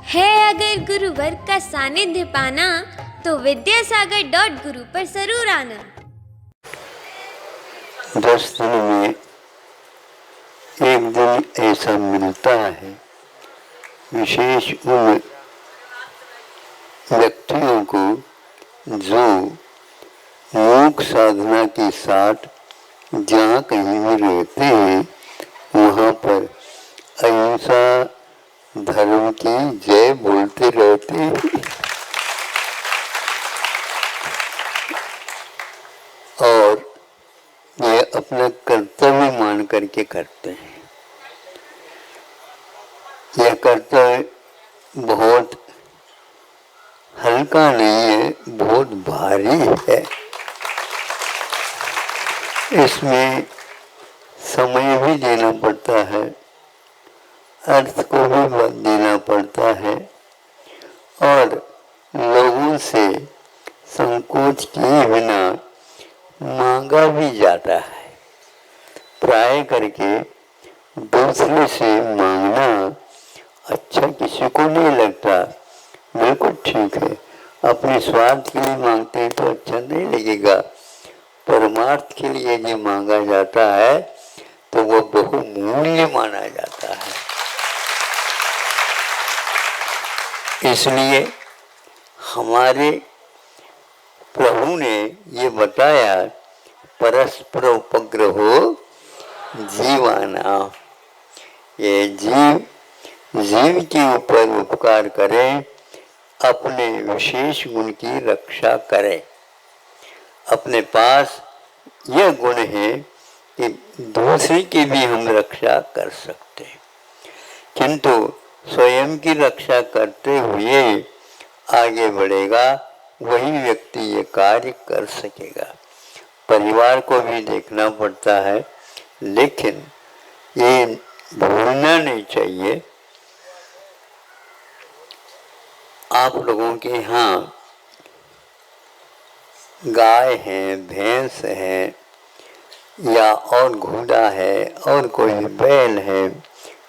है अगर गुरुवर का सानिध्य पाना तो विद्यासागर.गुरु पर जरूर आना। 10 दिन में एक दिन ऐसा मिलता है, विशेष उन व्यक्तियों को जो योग साधना के साथ जहाँ कहीं भी रहते हैं वहाँ पर अहिंसा धर्म की जय बोलते रहते हैं और ये अपना कर्तव्य मान करके करते हैं। यह कर्तव्य बहुत हल्का नहीं है, बहुत भारी है। इसमें समय भी देना पड़ता है, अर्थ को भी देना पड़ता है और लोगों से संकोच किए बिना मांगा भी जाता है। प्राय करके दूसरे से मांगना अच्छा किसी को नहीं लगता, बिल्कुल ठीक है। अपने स्वार्थ के लिए मांगते हैं तो अच्छा नहीं लगेगा। परमार्थ के लिए जो मांगा जाता है तो वो बहुमूल्य माना जाता है। इसलिए हमारे प्रभु ने ये बताया, परस्पर उपग्रहो जीवाना। ये जीव के ऊपर उपकार करें, अपने विशेष गुण की रक्षा करें। अपने पास यह गुण है कि दूसरे की भी हम रक्षा कर सकते हैं, किंतु स्वयं की रक्षा करते हुए आगे बढ़ेगा वही व्यक्ति ये कार्य कर सकेगा। परिवार को भी देखना पड़ता है, लेकिन ये भूलना नहीं चाहिए। आप लोगों के यहाँ गाय है, भैंस है या और घोड़ा है और कोई बैल है,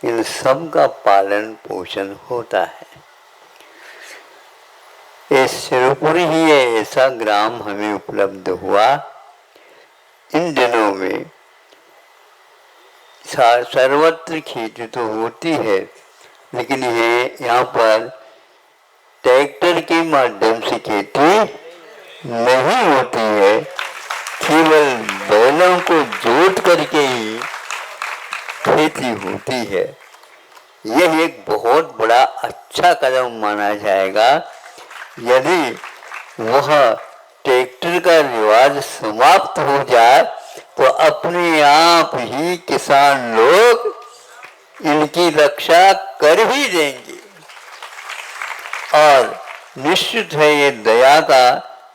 इन सब का पालन पोषण होता है। इस सिरपुर ही ऐसा ग्राम हमें उपलब्ध हुआ। इन दिनों में सर्वत्र खेती तो होती है, लेकिन यहाँ पर ट्रैक्टर के माध्यम से खेती नहीं होती है। केवल बैलों को जोत करके ही खेती होती है। यह एक बहुत बड़ा अच्छा कदम माना जाएगा। यदि वह ट्रैक्टर का रिवाज समाप्त हो जाए तो अपने आप ही किसान लोग इनकी रक्षा कर ही देंगे और निश्चित है ये दया का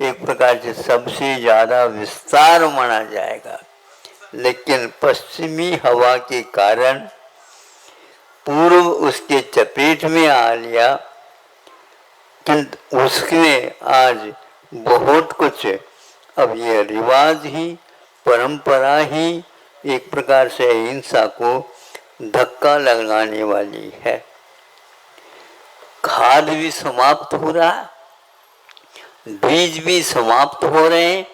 एक प्रकार से सबसे ज्यादा विस्तार माना जाएगा। लेकिन पश्चिमी हवा के कारण पूर्व उसके चपेट में आ लिया, किंतु उसमें आज बहुत कुछ, अब ये रिवाज ही, परंपरा ही एक प्रकार से अहिंसा को धक्का लगाने वाली है। खाद भी समाप्त हो रहा, बीज भी समाप्त हो रहे हैं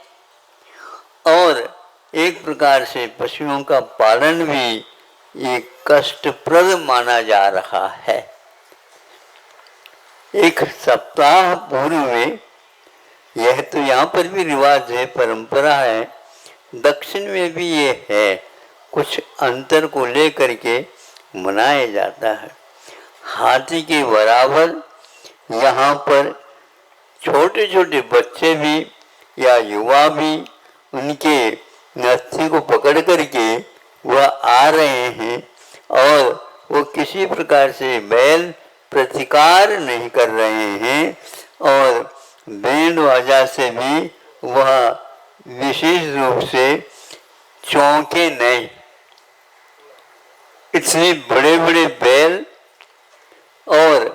और एक प्रकार से पशुओं का पालन भी एक कष्टप्रद माना जा रहा है। एक सप्ताह पूर्व में, यह तो यहाँ पर भी रिवाज है, परंपरा है, दक्षिण में भी ये है, कुछ अंतर को लेकर के मनाया जाता है। हाथी के बराबर यहाँ पर छोटे छोटे बच्चे भी या युवा भी उनके नत्थी को पकड़ करके वह आ रहे हैं और वो किसी प्रकार से बैल प्रतिकार नहीं कर रहे हैं और बैंड बाजा से भी वह विशेष रूप से चौंके नहीं। इतने बड़े बड़े बैल और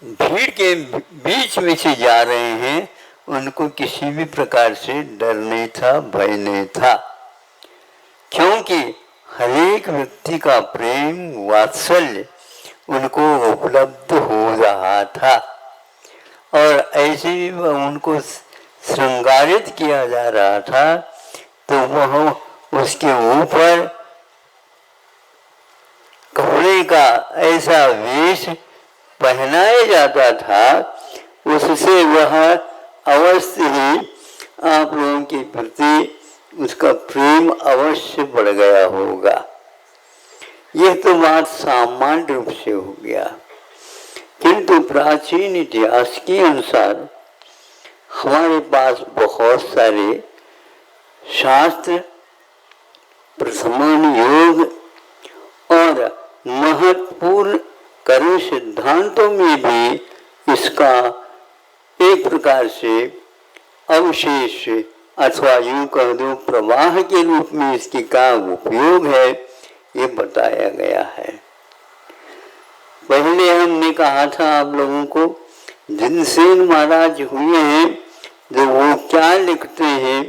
भीड़ के बीच में से जा रहे हैं, उनको किसी भी प्रकार से डर नहीं था, भय नहीं था, क्योंकि हर एक व्यक्ति का प्रेम वात्सल्य उनको उपलब्ध जैसे भी उनको श्रृंगारित किया जा रहा था, तो वह उसके ऊपर कपड़े का ऐसा वेश पहनाया जाता था, उससे वह अवश्य ही आप लोगों के प्रति उसका प्रेम अवश्य बढ़ गया होगा। यह तो बात सामान्य रूप से हो गया, किंतु प्राचीन इतिहास के अनुसार हमारे पास बहुत सारे शास्त्र, प्रसमान योग और महत्वपूर्ण कर्म सिद्धांतों में भी इसका एक प्रकार से अवशेष अथवा यूं कह दो प्रवाह के रूप में इसकी का उपयोग है, ये बताया गया है। पहले हमने कहा था आप लोगों को, जिनसेन महाराज हुए हैं, जो वो क्या लिखते हैं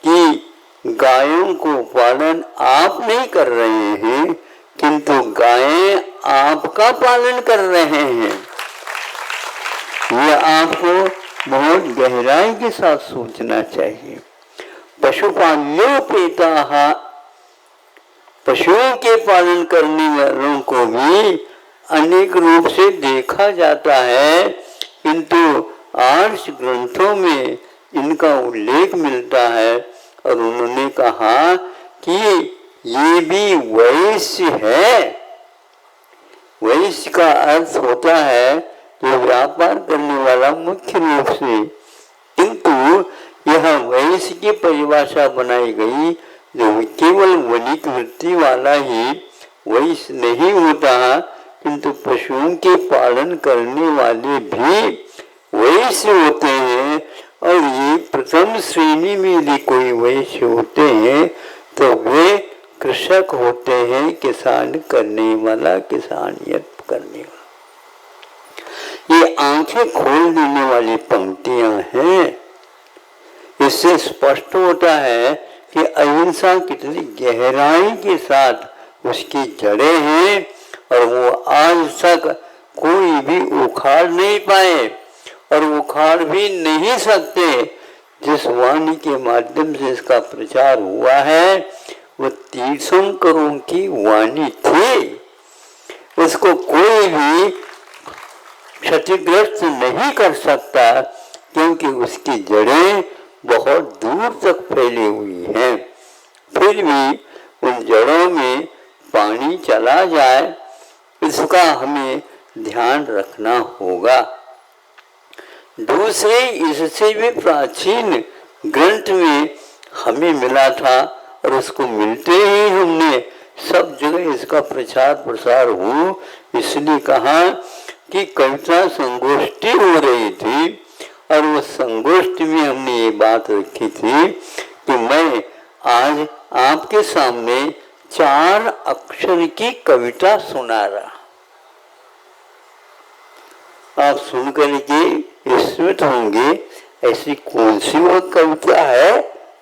कि गायों को पालन आप नहीं कर रहे हैं, किंतु गायें आपका पालन कर रहे हैं। यह आपको बहुत गहराई के साथ सोचना चाहिए। पशुपाल्योपेता, पशुओं के पालन करने वालों को भी अनेक रूप से देखा जाता है, किंतु आर्ष ग्रंथों में इनका उल्लेख मिलता है और उन्होंने कहा कि ये भी वैश्य है। वैश्य का अर्थ होता है जो व्यापार करने वाला मुख्य रूप से, किंतु यह वैश्य की परिभाषा बनाई गई जो केवल वनिक वृत्ति वाला ही वैश्य नहीं होता, किंतु पशुओं के पालन करने वाले भी वैश्य होते हैं। और ये प्रथम श्रेणी में यदि कोई वैश्य होते हैं तो वे कृषक होते हैं, किसान करने वाला, किसानियत करने वाला। ये आंखें खोल देने वाली पंक्तियां हैं। इससे स्पष्ट होता है कि अहिंसा कितनी गहराई के साथ उसकी जड़ें हैं और वो आज तक कोई भी उखाड़ नहीं पाए और उखाड़ भी नहीं सकते। जिस वाणी के माध्यम से इसका प्रचार हुआ है वो तीर्थंकरों की वाणी थी, उसको कोई भी क्षतिग्रस्त नहीं कर सकता, क्योंकि उसकी जड़ें बहुत दूर तक फैली हुई हैं। फिर भी उन जड़ों में पानी चला जाए, इसका हमें ध्यान रखना होगा। दूसरे इससे भी प्राचीन ग्रंथ में हमें मिला था और उसको मिलते ही हमने सब जगह इसका प्रचार प्रसार हो, इसलिए कहा कि कविता संगोष्ठी हो रही थी और वो संगोष्ठी में हमने ये बात रखी थी कि मैं आज आपके सामने 4 अक्षर की कविता सुना रहा। आप सुनकर के विस्मित होंगे, ऐसी कौन सी वो कविता है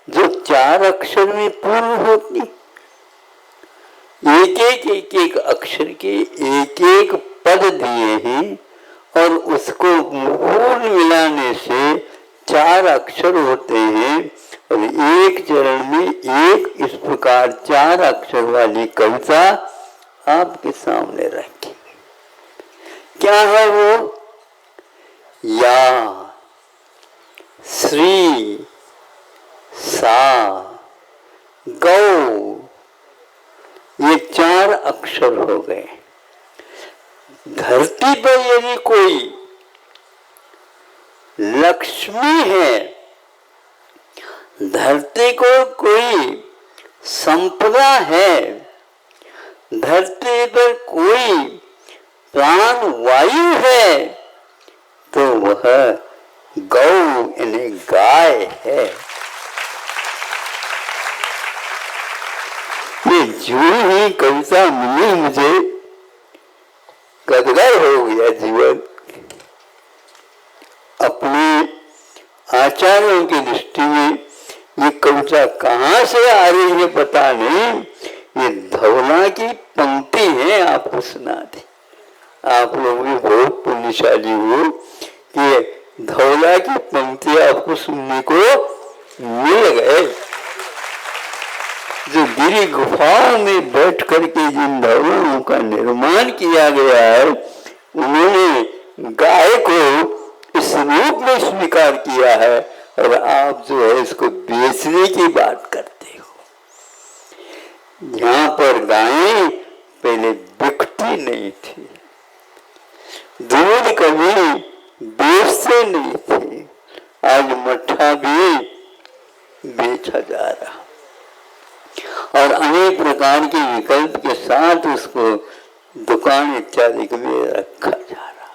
जो 4 अक्षर में पूर्ण होती। एक अक्षर के एक पद दिए हैं और उसको पूर्ण मिलाने से 4 अक्षर होते हैं और एक चरण में एक इस प्रकार 4 अक्षर वाली कविता आपके सामने रखी। क्या है वो? या, श्री, सा, गौ, ये 4 अक्षर हो गए। धरती पर यदि कोई लक्ष्मी है, धरती को कोई संपदा है, धरती पर कोई प्राण वायु है, तो वह गौ यानी गाय है। ये जो ही कविता मिली मुझे गदगद हो गया जीवन। अपने आचार्यों की दृष्टि में ये कविता कहाँ से आ रही है पता नहीं, ये धवला की पंक्ति है, आपको सुना दी। आप लोग भी बहुत पुण्यशाली हो कि धौला की पंक्तियां आपको सुनने को मिल गए। जो गिरी गुफाओं में बैठ करके जिन भवनों का निर्माण किया गया है, उन्होंने गाय को इस रूप में स्वीकार किया है, और आप जो है इसको बेचने की बात करते हो। यहाँ पर गायें पहले बिकती नहीं थी, दूध कभी बेचते नहीं थे, आज मट्ठा भी बेचा जा रहा और अनेक प्रकार के विकल्प के साथ उसको दुकान इत्यादि में रखा जा रहा।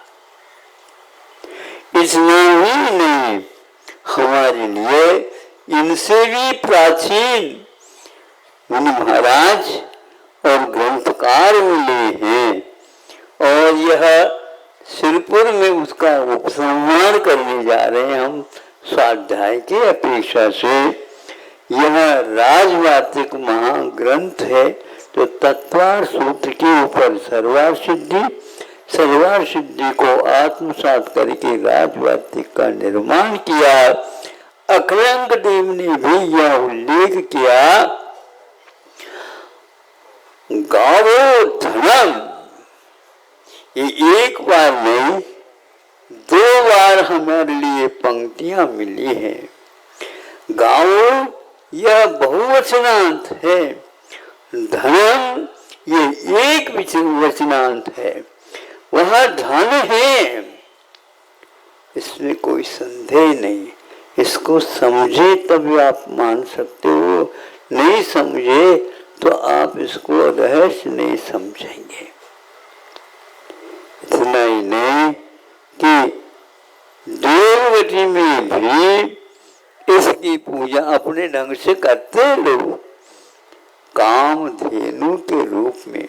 इतना ही नहीं, हमारे लिए इनसे भी प्राचीन मुनि महाराज और ग्रंथकार मिले हैं, और यह सिरपुर में उसका उपसंहार करने जा रहे हैं हम स्वाध्याय की अपेक्षा से। यह राजवार्तिक महाग्रंथ है, तो तत्वार सूत्र के ऊपर सर्वार सिद्धि को आत्मसात करके राजवार्तिक का निर्माण किया। अकरंग देव ने भी यह उल्लेख किया, गावो धनम, ये एक बार नहीं 2 बार हमारे लिए पंक्तियां मिली हैं। गावो यह बहुवचनांत है, धनम ये एक वचनांत है, वह धन है, इसमें कोई संदेह नहीं। इसको समझे तब आप मान सकते हो, नहीं समझे तो आप इसको रहस्य नहीं समझेंगे। इतना ही नहीं कि देवगति में भी इसकी पूजा अपने ढंग से करते हैं लोग, कामधेनु के रूप में।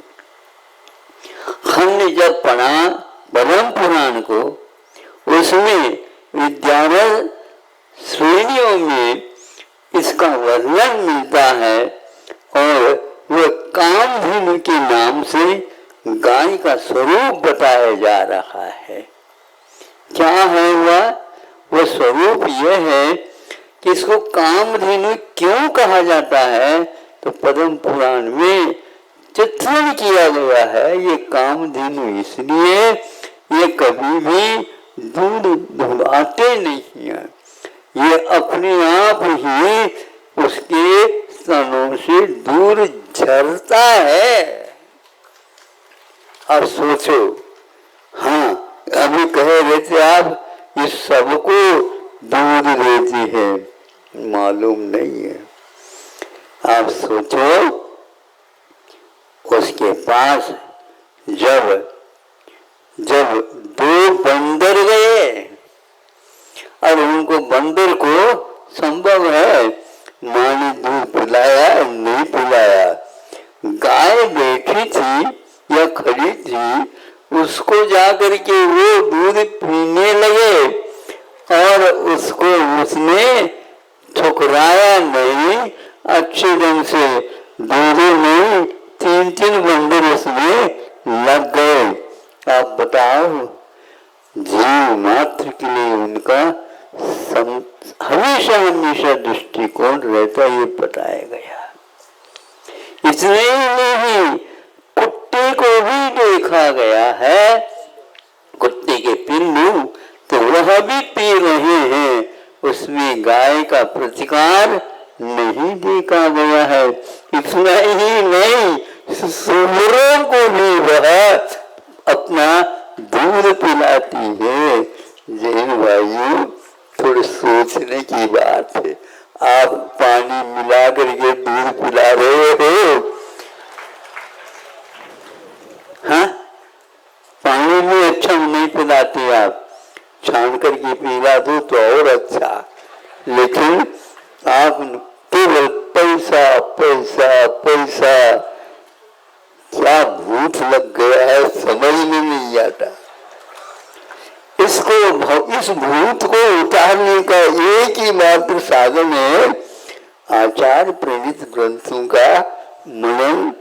हमने जब पढ़ा ब्रह्म पुराण को, उसमें विद्यारण्य श्रेणियों में इसका वर्णन मिलता है, और वह कामधेनु के नाम से गाय का स्वरूप बताया जा रहा है। क्या है वह स्वरूप यह है कि इसको कामधेनु क्यों कहा जाता है, तो पद्म पुराण में चित्रण किया गया है। ये कामधेनु इसलिए ये कभी भी दूध दुहलाते नहीं है, ये अपने आप ही उसके स्तनों से दूर झरता है। अब सोचो, हाँ अभी कह रहे थे आप इस सबको दूध देती है, मालूम नहीं है। आप सोचो, उसके पास जब 2 बंदर गए, और उनको बंदर को संभव है माँ ने दूध पिलाया नहीं पिलाया, गाय बैठी थी या खड़ी थी, उसको जाकर के वो दूध पीने लगे, और उसको उसने ठुकराया नहीं, अच्छे ढंग से दोनों में 3 बंदर उसमें लग गए। आप बताओ, जीव मात्र के लिए उनका हमेशा दृष्टिकोण रहता, ये बताया गया। इसलिए नहीं, कुत्ते को भी देखा गया है, कुत्ते के पिल्लू तो वह भी पी रहे हैं, उसमें गाय का प्रतिकार नहीं देखा गया है। इतना ही नहीं, सूअरों को भी वह अपना दूध पिलाती है। जैन भाइयों, थोड़े सोचने की बात है। आप पानी मिला करके दूध पिला रहे हो, हाँ पानी में अच्छा नहीं पिलाते आप, छान करके पिला दो तो और अच्छा। लेकिन आप केवल पैसा पैसा पैसा, क्या भूत लग गया है समझ में नहीं आता। इस भूत को उतारने का एक ही मात्र साधन है, आचार्य प्रेरित ग्रंथों का मनन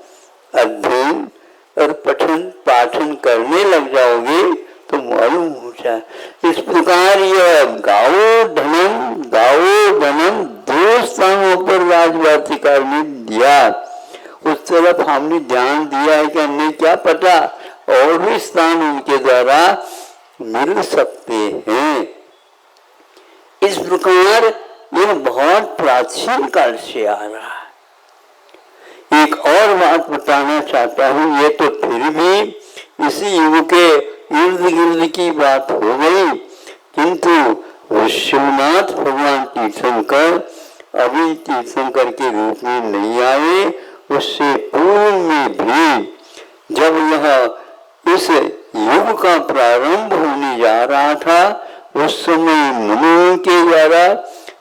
अध्ययन और पठन पाठन करने लग जाओगे तो मालूम हो अच्छा, इस प्रकार यह गाओ धनम 2 स्थानों पर राजवाटिका में दिया। उस तरफ हमने ध्यान दिया है कि हमने क्या पता और भी स्थान उनके द्वारा मिल सकते हैं। इस प्रकार यह बहुत प्राचीन काल से आ रहा है। एक और बात बताना चाहता हूँ, ये तो फिर भी इसी युग के इर्द गिर्द की बात हो गई, किंतु विश्वनाथ भगवान तीर्थंकर अभी तीर्थंकर के रूप में नहीं आए। उससे पूर्व में भी जब यह इस युग का प्रारंभ होने जा रहा था, उस समय मुनियों के द्वारा,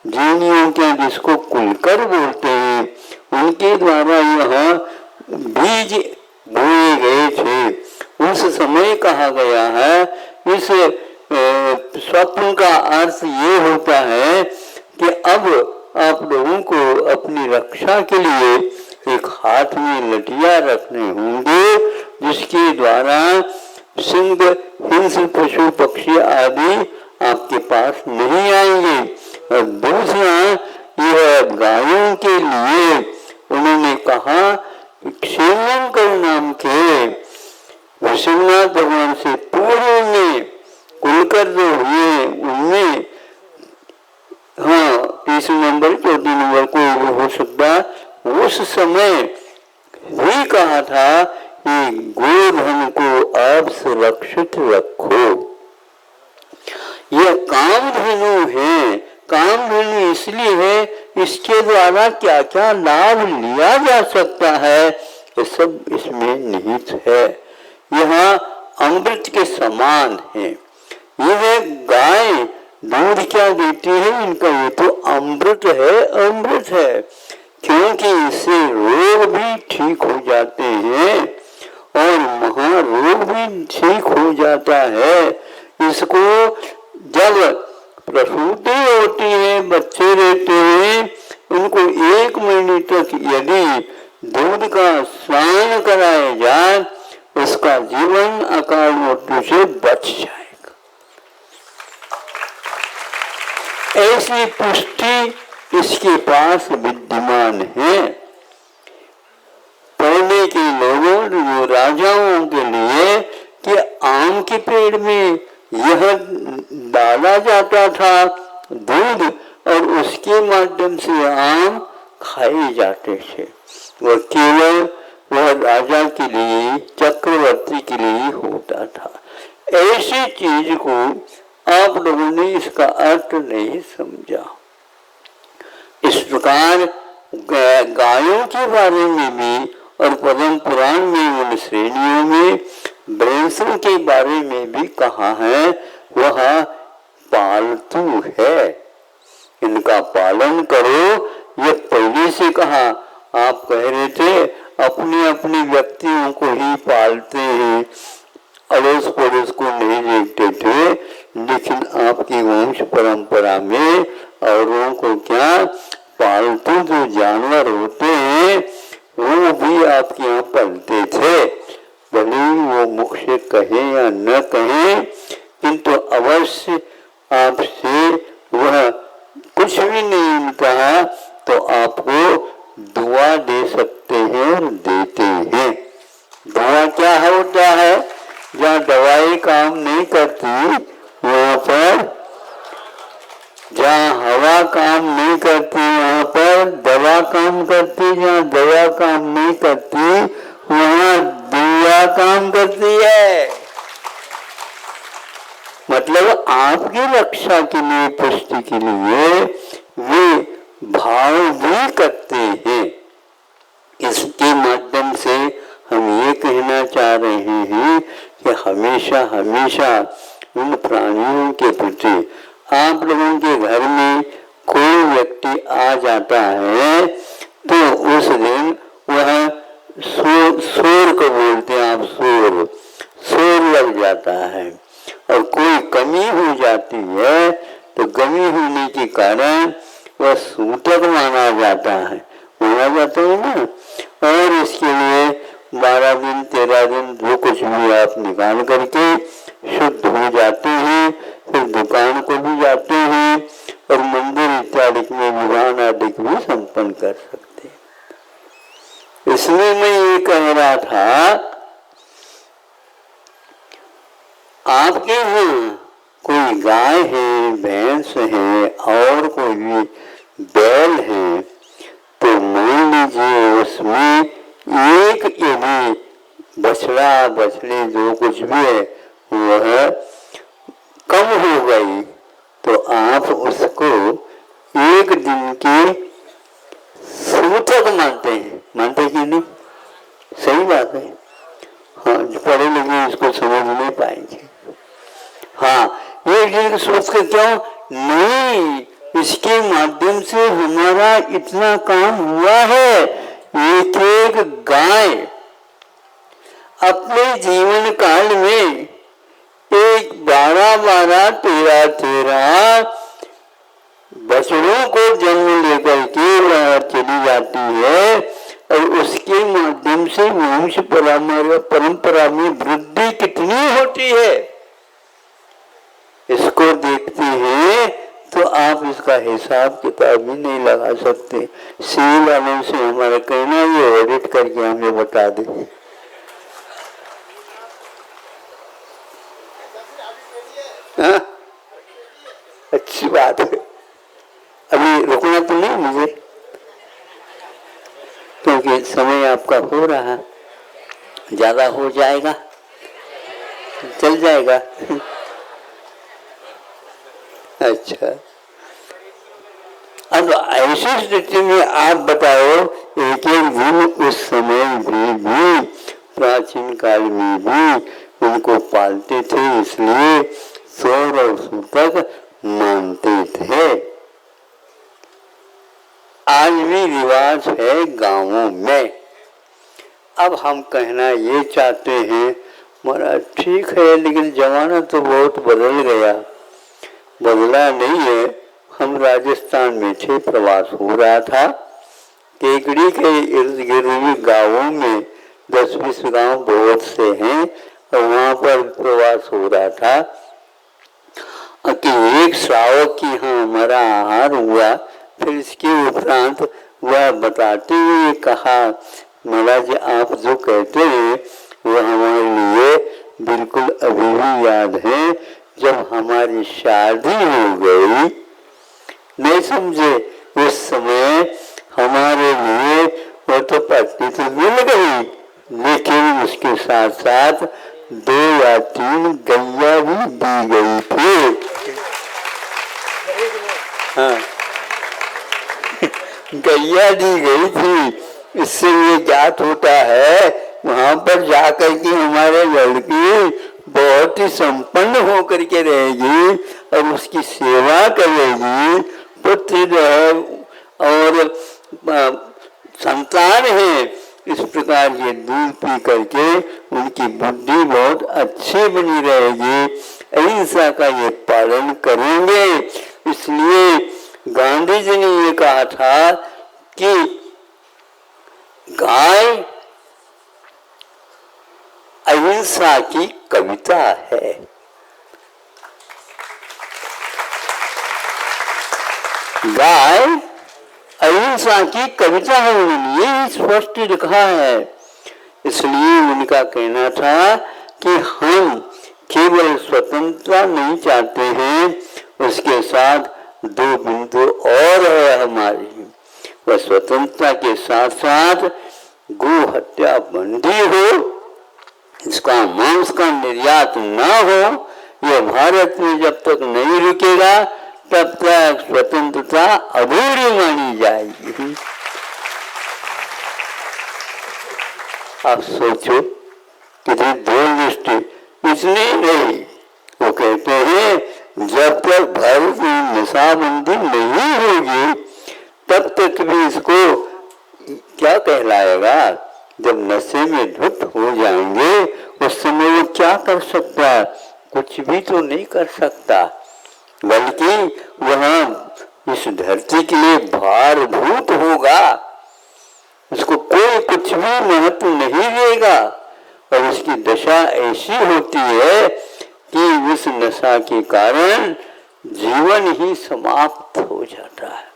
जीनियों के जिसको कुलकर बोलते हैं, उनके द्वारा यह बीज बोए गए थे। उस समय कहा गया है, इस स्वप्न का अर्थ ये होता है कि अब आप लोगों को अपनी रक्षा के लिए एक हाथ में लठिया रखने होंगे, जिसके द्वारा सिंह, हिंस, पशु पक्षी आदि आपके पास नहीं आएंगे। और दूसरा, यह गायों के लिए उन्होंने कहा क्षेमंकर नाम के विश्वनाथ भगवान से पूर्व में कुलकर जो हुए उनमें, हाँ 30 नंबर 34 नंबर को हो सकता, उस समय भी कहा था कि गोधन को आप सुरक्षित रखो। यह कामधेनु है। कामधेनु इसलिए है, इसके द्वारा क्या क्या लाभ लिया जा सकता है, ये सब इसमें निहित है। यह अमृत के समान है। यह गाय दूध क्या देती है, इनका ये तो अमृत है, अमृत है, क्योंकि इससे रोग भी ठीक हो जाते हैं और महारोग भी ठीक हो जाता है। इसको जब प्रसूति होती है, बच्चे रहते हैं, उनको 1 महीने तक यदि दूध का स्नान कराया जाए, उसका जीवन अकाल मृत्यु से बच जाएगा। ऐसी पुष्टि इसके पास विद्यमान है। पहले के लोगों, जो राजाओं के लिए, कि आम के पेड़ में यह डाला जाता था दूध, और उसके माध्यम से आम खाए जाते थे। वह केवल वह राजा के लिए, चक्रवर्ती के लिए होता था। ऐसी चीज को आप लोगों ने इसका अर्थ नहीं समझा। इस प्रकार गायों के बारे में भी और पद्म पुराण में उन श्रेणियों में भैंसों के बारे में भी कहा है, वह पालतू है, इनका पालन करो। ये पहले से कहा, आप कह रहे थे अपने अपने व्यक्तियों को ही पालते हैं, अड़ोस पड़ोस को नहीं देखते थे, लेकिन आपकी वंश परंपरा में औरों को क्या, पालतू जो जानवर होते हैं वो भी आपके यहाँ पलते थे। भले वो मुख से कहे या न कहे, किंतु अवश्य आपसे वह कुछ भी नहीं कहा तो आपको दुआ दे सकते हैं और देते हैं। दुआ क्या होता है, जहाँ दवाई काम नहीं करती वहाँ पर, जहाँ हवा काम नहीं करती वहाँ पर दवा काम करती, जहाँ दवा काम नहीं करती वहाँ दुआ काम करती है। मतलब आपकी रक्षा के लिए, पुष्टि के लिए वे भाव भी करते हैं। इसके माध्यम से हम ये कहना चाह रहे हैं कि हमेशा हमेशा उन प्राणियों के प्रति, आप लोगों के घर में कोई व्यक्ति आ जाता है तो उस दिन वह शोर को बोलते हैं आप, शोर लग जाता है। और कोई कमी हो जाती है तो कमी होने के कारण वह सूतक माना जाता है ना। और इसके लिए 12 दिन 13 दिन जो कुछ भी आप निकाल करके शुद्ध हो जाते हैं, फिर दुकान को भी जाते हैं और मंदिर इत्यादि में विधान आदि भी संपन्न कर सकते हैं। इसलिए मैं ये कह रहा था, आपके यहाँ कोई गाय है, भैंस है और कोई भी बैल है, तो मान लीजिए उसमें एक यदि बछड़ा बछड़ी जो कुछ भी है वह कम हो गई, तो आप उसको एक दिन की सूतक मानते हैं, मानते कि नहीं? सही बात है। हाँ, जो पढ़े लिखे इसको समझ नहीं पाएंगे। हाँ, ये दिन सोच कर क्यों नहीं, इसके माध्यम से हमारा इतना काम हुआ है। एक एक गाय अपने जीवन काल में एक 12-12, 13-13 बछड़ों को जन्म लेकर के वह चली जाती है और उसके माध्यम से वंश परंपरा में वृद्धि कितनी होती है, इसको देखते हैं तो आप इसका हिसाब किताब भी नहीं लगा सकते। सिविल वालों से हमारा कहना ये ऑडिट करके हमें बता दे। हाँ? अच्छी बात है। अभी रुकना तो नहीं मुझे, क्योंकि समय आपका हो रहा, ज्यादा हो जाएगा, चल जाएगा। अच्छा, अब ऐसी स्थिति में आप बताओ, एक एक दिन उस समय भी प्राचीन काल में भी उनको पालते थे, इसलिए सौर और सूतक मानते थे। आज भी रिवाज है गांवों में। अब हम कहना ये चाहते हैं, महाराज ठीक है, लेकिन जमाना तो बहुत बदल गया। बदला नहीं है। हम राजस्थान में थे, प्रवास हो रहा था, केकड़ी के इर्द गिर्द गाँवों में 10-20 गाँव बहुत से हैं और वहाँ पर प्रवास हो रहा था कि एक श्रावक की यहाँ हमारा आहार हुआ। फिर इसके उपरांत वह बताते हुए कहा, महाराज आप जो कहते हैं वो हमारे लिए बिल्कुल अभी भी याद है। जब हमारी शादी हो गई, नहीं समझे, उस समय हमारे लिए वो तो पत्नी तो मिल गई, लेकिन उसके साथ साथ 2 या 3 गैया भी दी गई थी। हाँ, गैया दी गई थी। इससे ये ज्ञात होता है वहां पर जाकर के हमारे लड़की बहुत ही संपन्न होकर के रहेगी और उसकी सेवा करेगी। पुत्र और संतान है, इस प्रकार ये दूध पी करके उनकी बुद्धि बहुत अच्छी बनी रहेगी। अहिंसा का ये पालन करेंगे। इसलिए गांधी जी ने ये कहा था कि गाय अहिंसा की कविता है। गाय अहिंसा की कविता है, उन्होंने स्पष्ट लिखा है। इसलिए उनका कहना था कि हम केवल स्वतंत्रता नहीं चाहते हैं, उसके साथ 2 बिंदु और है हमारी। वह स्वतंत्रता के साथ साथ गो हत्या बंदी हो, इसका मांस का निर्यात ना हो। यह भारत में जब तक नहीं रुकेगा तब तक स्वतंत्रता अधूरी मानी जाएगी। आप सोचो कितनी दूरदृष्टि। इसलिए नहीं, वो कहते हैं जब तक भारत में नशाबंदी नहीं होगी तब तक भी इसको क्या कहलाएगा। जब नशे में धुत हो जाएंगे उस समय वो क्या कर सकता है, कुछ भी तो नहीं कर सकता, बल्कि वह इस धरती के लिए भारभूत होगा। उसको कोई कुछ भी महत्व नहीं देगा और उसकी दशा ऐसी होती है कि उस नशा के कारण जीवन ही समाप्त हो जाता है।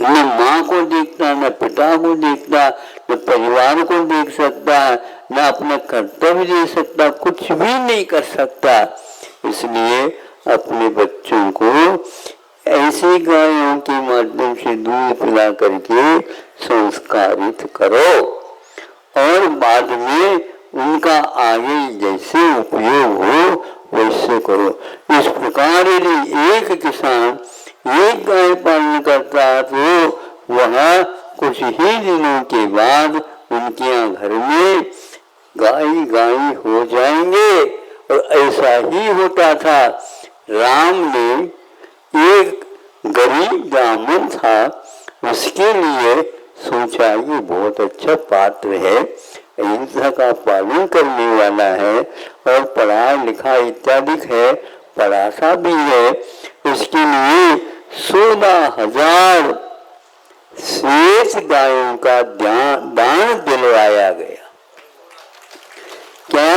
न माँ को देखता, न पिता को देखता, न परिवार को देख सकता, न अपना कर्तव्य दे सकता, कुछ भी नहीं कर सकता। इसलिए अपने बच्चों को ऐसी गायों के माध्यम से दूध पिला करके संस्कारित करो और बाद में उनका आगे जैसे उपयोग हो वैसे करो। इस प्रकार यदि एक किसान एक गाय पालन करता है तो वह कुछ ही दिनों के बाद उनके यहाँ घर में गाय हो जाएंगे। और ऐसा ही होता था। राम ने एक गरीब ब्राह्मण था, उसके लिए सोचा ये बहुत अच्छा पात्र है, अहिंसा का पालन करने वाला है और पढ़ा लिखा इत्यादि है, पढ़ासा भी है। उसके लिए 16,000 शेष गायों का दान दिलवाया गया। क्या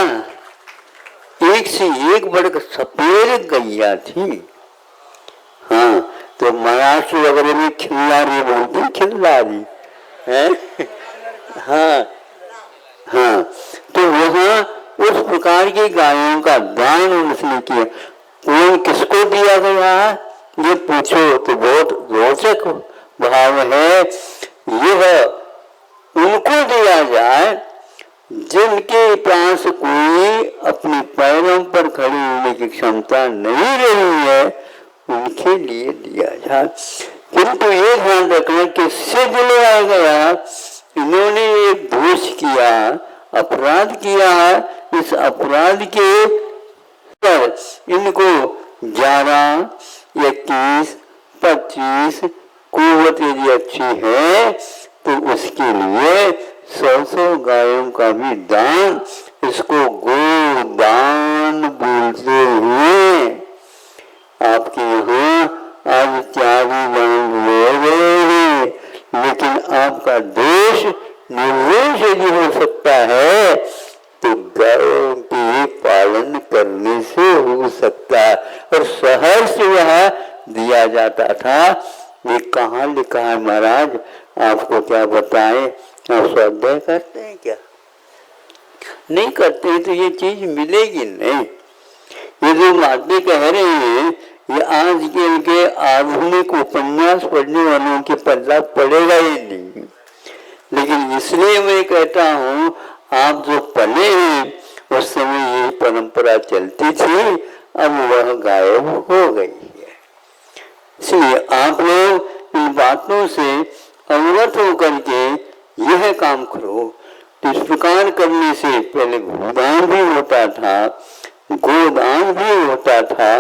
एक से एक बढ़कर सफेद गैया थी। हाँ, तो महाराष्ट्र वगैरह में खिल्लारी बोलती, खिल्लारी है। हाँ हाँ, तो वहाँ उस प्रकार की गायों का दान उसने किया। कौन किसको दिया गया ये पूछो तो बहुत रोचक भाव है। यह उनको दिया जाए जिनके पास कोई अपने पैरों पर खड़े होने की क्षमता नहीं रही है, उनके लिए दिया जाए। किंतु ये ध्यान रखना किससे दिलवाया गया, इन्होंने एक दोष किया, अपराध किया। इस अपराध के पर इनको 11, 21, 25 कुव्वत यदि अच्छी है तो उसके लिए 100 गायों का भी दान, इसको गोदान बोलते हैं। आपके यहाँ आज इत्यादि दान हुए हैं, लेकिन आपका देश निर्देश यदि हो सकता है तो गायों के पालन करने से हो सकता है। और शहर से वह दिया जाता था। ये कहाँ लिखा है महाराज, आपको क्या बताएं? आप स्वाध्याय करते हैं क्या? नहीं करते हैं तो ये चीज मिलेगी नहीं। ये जो बातें कह रहे हैं ये आज के आधुनिक उपन्यास पढ़ने वालों के पल्ला पड़ेगा ही नहीं। लेकिन इसलिए मैं कहता हूँ आप जो पले हैं उस समय ये परंपरा चलती थी, अब वह गायब हो गई है। इसलिए आप लोग इन बातों से अवगत होकर के यह काम करो। तो इस प्रकार करने से पहले भूदान भी होता था, गोदान भी होता था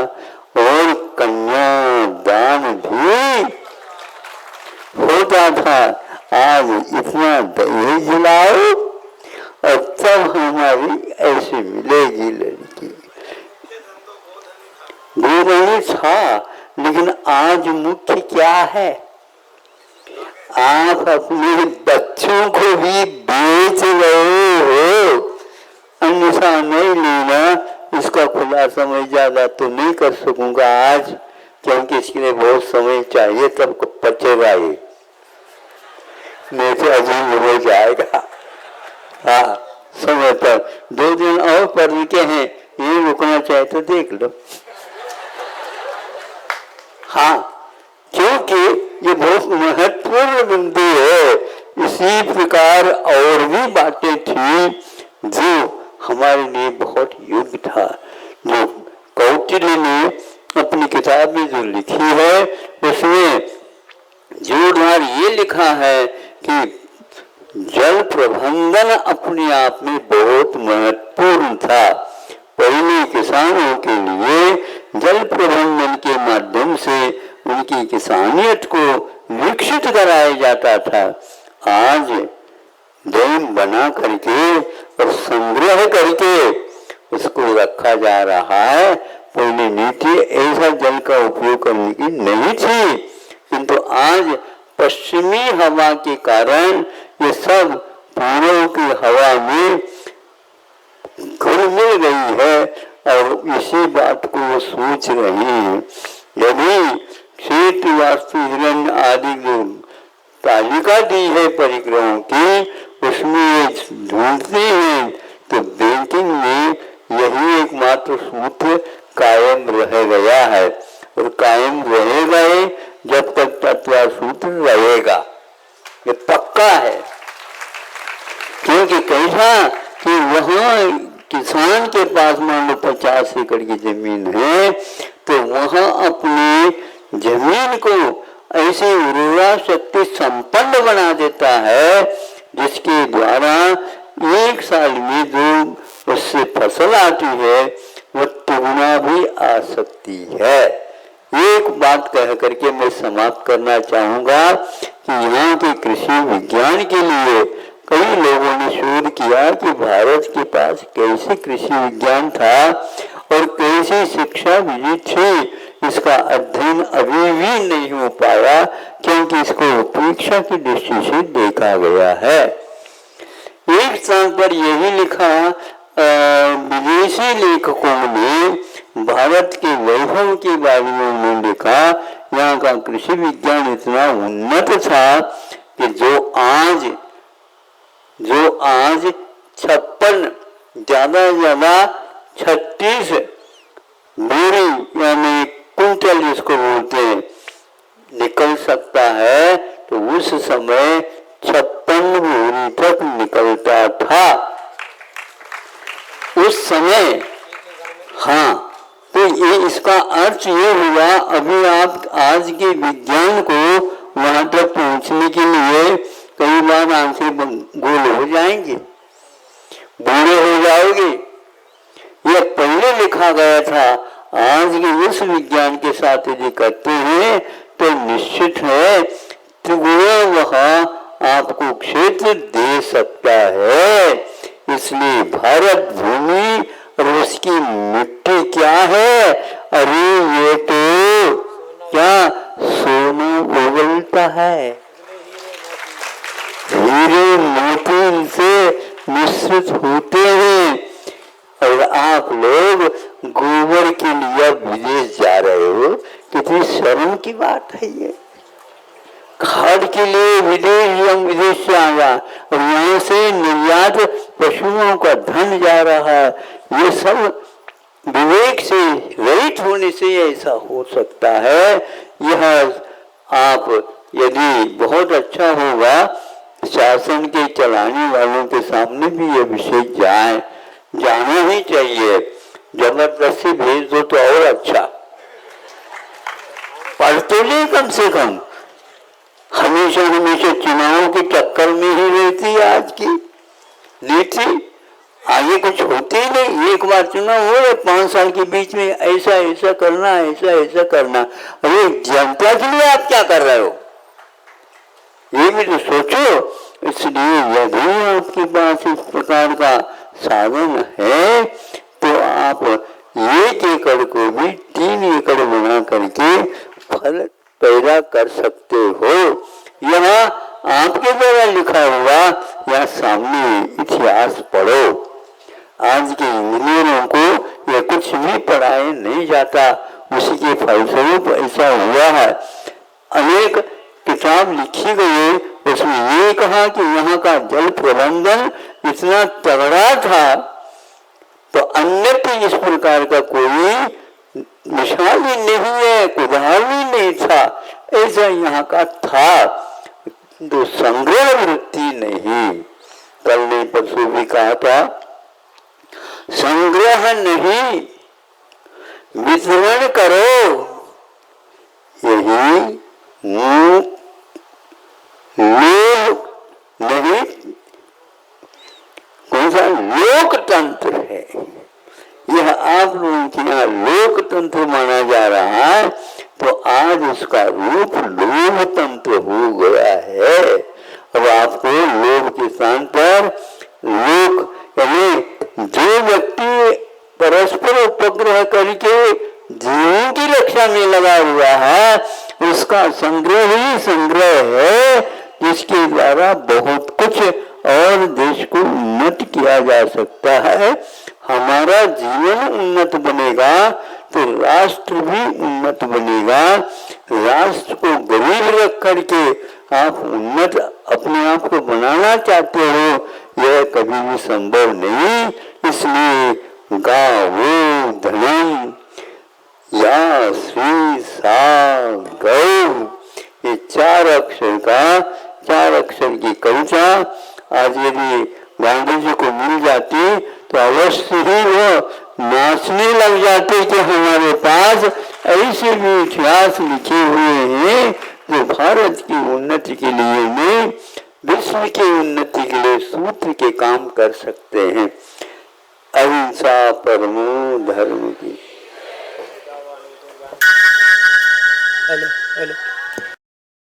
और कन्यादान भी होता था। आज इतना दहेज लाओ और तब हमारी ऐसी मिलेगी लड़की। गोदान था, लेकिन आज मुख्य क्या है, आप अपने बच्चों को भी बेच रहे हो। अन्यथा नहीं लेना, इसका खुलासा मैं ज्यादा तो नहीं कर सकूंगा आज, क्योंकि इसके लिए बहुत समय चाहिए, तब पचेगा ये, नहीं तो अजीब हो जाएगा। हाँ, समय पर 2 दिन और पढ़ के हैं, ये रुकना चाहे तो देख लो। हाँ, क्योंकि ये बहुत महत्वपूर्ण बिंदु है। इसी प्रकार और भी बातें थी जो हमारे लिए बहुत योग्य था, जो कौटिल्य ने अपनी किताब में जो लिखी है उसमें जोरदार ये लिखा है कि जल प्रबंधन अपने आप में बहुत महत्वपूर्ण था। पहले किसानों के लिए जल प्रबंधन के माध्यम से उनकी किसानियत को विकसित कराया जाता था। आज डैम बना करके और संग्रह करके उसको रखा जा रहा है। पहले नीति ऐसा जल का उपयोग करने की नहीं थी, किंतु आज पश्चिमी हवा के कारण ये सब पूर्व की हवा में घुल मिल गई है और इसी बात को वो सोच रहे हैं। यदि क्षेत्र वास्तु हिरण्य आदि जो तालिका दी है परिग्रहों की, उसमें ये ढूंढते हैं तो बैंकिंग में यही एकमात्र सूत्र कायम रह गया है और कायम रहेगा जब तक तत्वा सूत्र रहेगा। ये पक्का है, क्योंकि कैसा कि वहाँ किसान के पास मान लो 50 एकड़ की जमीन है तो वहाँ अपनी जमीन को ऐसी उर्वरा शक्ति संपन्न बना देता है जिसके द्वारा एक साल में जो उससे फसल आती है वो तिगुना भी आ सकती है। एक बात कह करके मैं समाप्त करना चाहूंगा कि यहाँ के कृषि विज्ञान के लिए कई लोगों ने शोध किया कि भारत के पास कैसे कृषि विज्ञान था और कैसी शिक्षा विधि थी, इसका अध्ययन अभी भी नहीं हो पाया क्योंकि इसको उपेक्षा की दृष्टि से देखा गया है। एक स्थान पर यही लिखा, विदेशी लेखकों ने भारत के वैभव के बारे में उन्होंने लिखा, यहाँ का कृषि विज्ञान इतना उन्नत था कि जो आज 56 ज्यादा से ज्यादा 36 बोरी यानी कुंटल जिसको बोलते हैं निकल सकता है, तो उस समय 56 बोरी तक निकलता था उस समय। हाँ, तो ये इसका अर्थ ये हुआ, अभी आप आज के विज्ञान को वहां तक पहुंचने के लिए कई बार आंखें गोल हो जाएंगे, बूढ़े हो जाओगे। यह पहले लिखा गया था, आज के इस विज्ञान के साथ यदि करते हैं तो निश्चित है त्रिगुणा वह आपको क्षेत्र दे सकता है। इसलिए भारत भूमि और उसकी मिट्टी क्या है, अरे ये तो क्या सोना उगलता है, हीरे मोती से मिश्रित होते हैं। और आप लोग गोबर के लिए विदेश जा रहे हो, कितनी शर्म की बात है ये। खाद के लिए विदेश से आया और यहाँ से निर्यात पशुओं का धन जा रहा है। ये सब विवेक से रहित होने से ऐसा हो सकता है। यह आप यदि बहुत अच्छा होगा शासन के चलाने वालों के सामने भी यह विषय जाना ही चाहिए। जबरदस्ती भेज दो तो और अच्छा, पढ़ तो ले कम से कम। हमेशा चुनाव के चक्कर में ही रहती है आज की नीति, आगे कुछ होते ही नहीं। एक बार चुनाव हो रहे 5 साल के बीच में ऐसा ऐसा करना, ऐसा ऐसा करना। अरे जनता के लिए आप क्या कर रहे हो, ये भी तो सोचो। इसलिए यदि आपके पास इस प्रकार का साधन है तो आप 1 एकड़ को भी 3 एकड़ बना करके फल पैदा कर सकते हो। यहाँ आपके द्वारा लिखा हुआ या सामने इतिहास पढ़ो। आज के इंजीनियरों को यह कुछ भी पढ़ाया नहीं जाता, उसी के फलस्वरूप ऐसा हुआ है। अनेक किताब लिखी गई, उसमें ये कहा कि यहाँ का जल प्रबंधन इतना तगड़ा था तो अन्यत्र इस प्रकार का कोई मिसाल ही नहीं है, उदाहरण ही नहीं था। ऐसा यहाँ का था, तो संग्रह वृत्ति नहीं। कल ने परसों भी कहा था, संग्रह नहीं वितरण करो, यही लोक नहीं कौन सा लोकतंत्र है। यह आप लोगों के यहाँ लोकतंत्र माना जा रहा है, तो आज उसका रूप लोकतंत्र हो गया है। अब आपको लोक के स्थान पर लोक यानी जो व्यक्ति परस्पर उपग्रह करके जीवन की रक्षा में लगा हुआ है, उसका संग्रह ही संग्रह है, जिसके द्वारा बहुत कुछ और देश को उन्नत किया जा सकता है। हमारा जीवन उन्नत बनेगा तो राष्ट्र भी उन्नत बनेगा। राष्ट्र को गरीब रख करके आप उन्नत अपने आप को बनाना चाहते हो, यह कभी भी संभव नहीं। इसलिए गावो धनम या श्री सा गौ, ये चार अक्षर की कविता आज यदि गांधी जी को मिल जाती तो अवश्य ही वो नाचने लग जाते कि हमारे पास ऐसे भी इतिहास लिखे हुए हैं जो भारत की उन्नति के लिए में, विश्व की उन्नति के लिए सूत्र के काम कर सकते हैं। अहिंसा परमो धर्म की। Hello hello